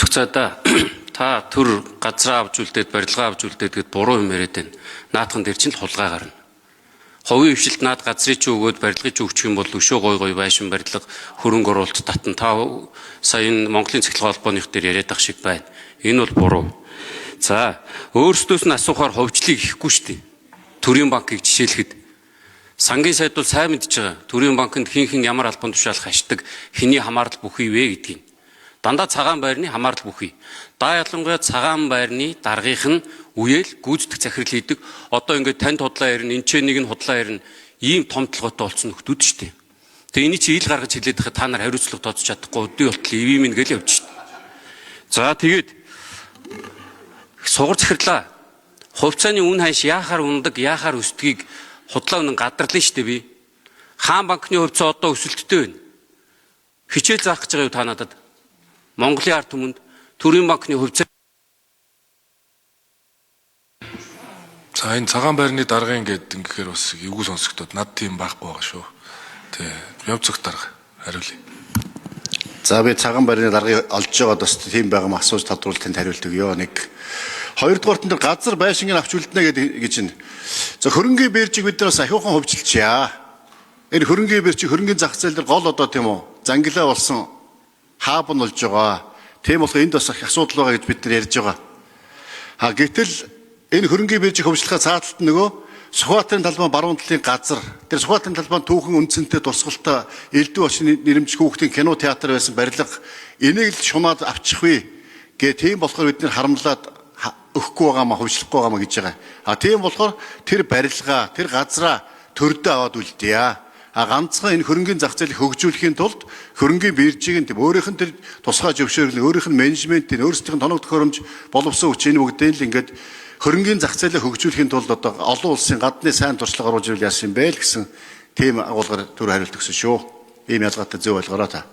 Өөх цаадаа та төр газраа авч үлдээд барилгаа авч үлдээд гэд буруу юм яриад байна. Наадхан дээр чинь л хулгай гарна. Ховын өвшилт наад газрыг чи өгөөд барилгыг чи өгчих юм бол өшөө гой байшин барилга хөрөнгө оруулалт татан та сая Монголын цэцлэг холбооных дээр яриад ах шиг байна. Энэ бол буруу. За өөрсдөөс нь асуухаар ховжлыг ихгүй шүү дээ. Төрийн банкыг жишээлэхэд сангийн сайд бол сайн мэдж байгаа. Төрийн банкнд хин ямар албан тушаал хашдаг, хэний хамаарал бүхий вэ гэдгийг. Дандаа цагаан байрны хамаарал бүхий. Даа ялангуяа цагаан байрны даргийнх нь үеэл гүйцэтгэх захирал хийдэг. Одоо ингээд танд худлаа ярина, энэ ч нэг нь худлаа ярина. Ийм том толгойтой болсон нөхдүүд шүү дээ. Тэгээ энийг чи ил гаргаж хэлээд байхад та нар хариуцлага тооцож чадахгүй өдөө болтол ивэ минь гэл явж шүү дээ. За тэгээд сугар захирлаа. Хувьцааны үн ханш яахаар ундаг, яахаар өсдгийг худлаа үнэн гадарлаа шүү дээ би. Хаан банкны хувьцаа одоо өсөлттэй байна. Хичээл заах гэж байгаа юу та надад? Монголын ард түмэнд Төрийн банкны хувьцаа. За энэ цагаан байрны даргын гэдэг ингэхээр бас эвгүй сонсогдоод над тийм байхгүй байгаа шүү. Тэ явцах дарга хариулъя. За би цагаан байрны даргыг олж байгаад бас тийм байгаа асууж тодруулалтанд хариулт өгье. Нэг хоёрдугаарт энэ газар байшинг авч үлдэнэ гэж байна. За хөрөнгийн бэржийг бид нар бас ахиухан хөвжилчээ. Энэ хөрөнгийн бэржиг хөрөнгийн зах зээл дээр гол одоо тийм үү зангилаа болсон хааб нь болж байгаа. Тийм болохоор энд бас асуудал байгаа гэж бид нар ярьж байгаа. Гэтэл энэ хөрөнгийн бэржийг хөвжлөхөд цааталт нөгөө Сүхбаатарын талбай баруун талын газар тэр Сүхбаатарын талбай түүхэн үндсэнтэй дурсгалтай элдв очны нэрмж хүүхдийн кино театр байсан барилга энийг л шунаад авчихвээ гэ тийм болохоор бид нар харамлаад өгөхгүй байгаамаа хөвжлөхгүй байгаамаа гэж байгаа. Тийм болохоор тэр барилгаа тэр газраа төрдөө аваад үлдээе. Ганцхан энэ хөрөнгийн зах зээлийг хөгжүүлэхийн тулд хөрөнгийн биржийг нь өөрийнх нь тэр тусгай зөвшөөрөл өөрийнх нь менежментийн өөрсдийн тоног төхөөрөмж боловсон хүч энэ бүгдээ л ингээд хөрөнгийн зах зээлийг хөгжүүлэхийн тулд одоо олон улсын гадны сайн туршлага оруулж ирвэл яасан юм бэ л гэсэн тийм агуулгаар төр хариулт өгсөн шүү. Ийм ялгаатай зөв ойлгоорой та.